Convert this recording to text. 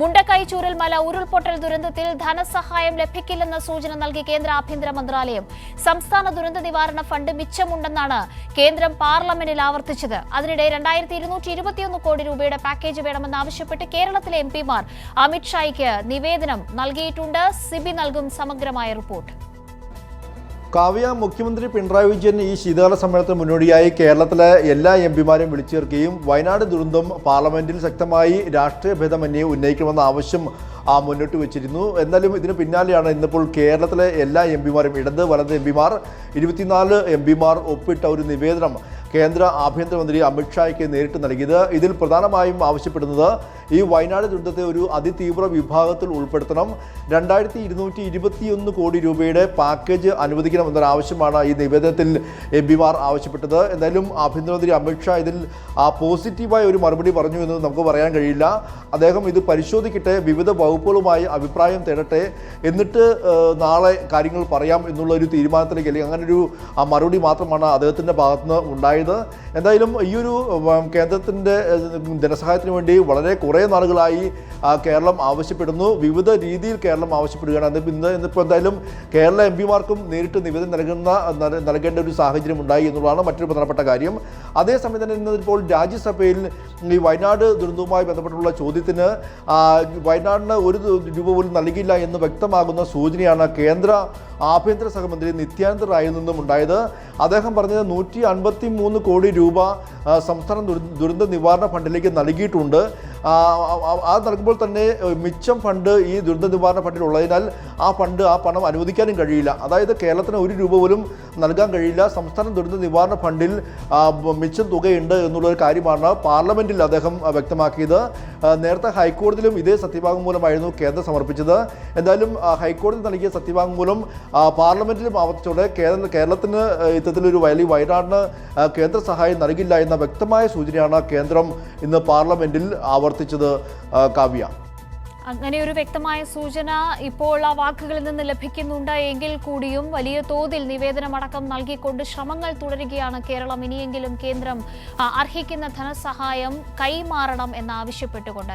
മുണ്ടക്കൈ ചൂരൽമല ഉരുൾപൊട്ടൽ ദുരന്തത്തിൽ ധനസഹായം ലഭിക്കില്ലെന്ന സൂചന നൽകി കേന്ദ്ര ആഭ്യന്തര മന്ത്രാലയം. സംസ്ഥാന ദുരന്ത നിവാരണ ഫണ്ട് മിച്ചമുണ്ടെന്നാണ് കേന്ദ്രം പാർലമെന്റിൽ ആവർത്തിച്ചത്. അതിനിടെ 2221 കോടി രൂപയുടെ പാക്കേജ് വേണമെന്നാവശ്യപ്പെട്ട് കേരളത്തിലെ എംപിമാർ അമിത്ഷായ്ക്ക് നിവേദനം നൽകിയിട്ടുണ്ട്. സിബി നൽകും സമഗ്രമായ റിപ്പോർട്ട്. കാവ്യ, മുഖ്യമന്ത്രി പിണറായി വിജയൻ ഈ ശീതകാല സമ്മേളനത്തിന് മുന്നോടിയായി കേരളത്തിലെ എല്ലാ എംപിമാരെയും വിളിച്ചു ചേർക്കുകയും വയനാട് ദുരന്തം പാർലമെന്റിൽ ശക്തമായി രാഷ്ട്രീയ ഭേദമന്യേ ഉന്നയിക്കണമെന്ന ആവശ്യം മുന്നോട്ട് വെച്ചിരുന്നു. എന്നാലും ഇതിന് പിന്നാലെയാണ് ഇന്നിപ്പോൾ കേരളത്തിലെ എല്ലാ എംപിമാരും, ഇടത് വലത് എംപിമാർ 24 എംപിമാർ ഒപ്പിട്ട ഒരു നിവേദനം കേന്ദ്ര ആഭ്യന്തരമന്ത്രി അമിത്ഷായ്ക്ക് നേരിട്ട് നൽകിയത്. ഇതിൽ പ്രധാനമായും ആവശ്യപ്പെടുന്നത് ഈ വയനാട് ദുരന്തത്തെ ഒരു അതിതീവ്ര വിഭാഗത്തിൽ ഉൾപ്പെടുത്തണം, 2221 കോടി രൂപയുടെ പാക്കേജ് അനുവദിക്കണം എന്നൊരാവശ്യമാണ് ഈ നിവേദനത്തിൽ എംപിമാർ ആവശ്യപ്പെട്ടത്. എന്തായാലും ആഭ്യന്തരമന്ത്രി അമിത്ഷാ ഇതിൽ പോസിറ്റീവായ ഒരു മറുപടി പറഞ്ഞു എന്ന് നമുക്ക് പറയാൻ കഴിയില്ല. അദ്ദേഹം ഇത് പരിശോധിക്കട്ടെ, വിവിധ വകുപ്പുകളുമായി അഭിപ്രായം തേടട്ടെ, എന്നിട്ട് നാളെ കാര്യങ്ങൾ പറയാം എന്നുള്ള ഒരു തീരുമാനത്തിലേക്ക്, അല്ലെങ്കിൽ അങ്ങനൊരു മറുപടി മാത്രമാണ് അദ്ദേഹത്തിൻ്റെ ഭാഗത്തുനിന്ന് ഉണ്ടായത്. എന്തായാലും ഈ ഒരു കേന്ദ്രത്തിൻ്റെ ധനസഹായത്തിന് വേണ്ടി വളരെ കുറേ നാളുകളായി കേരളം ആവശ്യപ്പെടുന്നു. വിവിധ രീതിയിൽ കേരളം ആവശ്യപ്പെടുകയാണ്. ഇന്നിപ്പോൾ എന്തായാലും കേരള എംപിമാർക്കും നേരിട്ട് നിവേദനം നൽകേണ്ട ഒരു സാഹചര്യം ഉണ്ടായി എന്നുള്ളതാണ് മറ്റൊരു പ്രധാനപ്പെട്ട കാര്യം. അതേസമയം തന്നെ ഇന്നിപ്പോൾ രാജ്യസഭയിൽ ഈ വയനാട് ദുരന്തവുമായി ബന്ധപ്പെട്ടുള്ള ചോദ്യത്തിന് വയനാടിന് ഒരു രൂപ പോലും നൽകില്ല എന്ന് വ്യക്തമാകുന്ന സൂചനയാണ് കേന്ദ്ര ആഭ്യന്തര സഹമന്ത്രി നിത്യാനന്ദ റായിൽ നിന്നും ഉണ്ടായത്. അദ്ദേഹം പറഞ്ഞത് 153 കോടി രൂപ സംസ്ഥാന ദുരന്ത നിവാരണ ഫണ്ടിലേക്ക് നൽകിയിട്ടുണ്ട്. അത് നൽകുമ്പോൾ തന്നെ മിച്ചം ഫണ്ട് ഈ ദുരന്ത നിവാരണ ഫണ്ടിൽ ഉള്ളതിനാൽ ആ പണം അനുവദിക്കാനും കഴിയില്ല. അതായത് കേരളത്തിന് ഒരു രൂപ പോലും നൽകാൻ കഴിയില്ല. സംസ്ഥാന ദുരന്ത നിവാരണ ഫണ്ടിൽ മിച്ചം തുകയുണ്ട് എന്നുള്ളൊരു കാര്യമാണ് പാർലമെന്റിൽ അദ്ദേഹം വ്യക്തമാക്കിയത്. നേരത്തെ ഹൈക്കോടതിയിലും ഇതേ സത്യവാങ്മൂലമായിരുന്നു കേന്ദ്രം സമർപ്പിച്ചത്. എന്തായാലും ഹൈക്കോടതി നൽകിയ സത്യവാങ്മൂലം പാർലമെന്റിലും ആവർത്തിച്ചോടെ കേരളത്തിന് ഇത്തരത്തിലൊരു വലിയ വയനാടിന് കേന്ദ്ര സഹായം നൽകില്ല എന്ന വ്യക്തമായ സൂചനയാണ് കേന്ദ്രം ഇന്ന് പാർലമെന്റിൽ ആവർത്തിച്ചത്. കാവ്യ, അങ്ങനെ ഒരു വ്യക്തമായ സൂചന ഇപ്പോൾ ആ വാക്കുകളിൽ നിന്ന് ലഭിക്കുന്നുണ്ട് എങ്കിൽ കൂടിയും വലിയ തോതിൽ നിവേദനമടക്കം നൽകിക്കൊണ്ട് ശ്രമങ്ങൾ തുടരുകയാണ് കേരളം. ഇനിയെങ്കിലും കേന്ദ്രം അർഹിക്കുന്ന ധനസഹായം കൈമാറണം എന്നാവശ്യപ്പെട്ടുകൊണ്ട്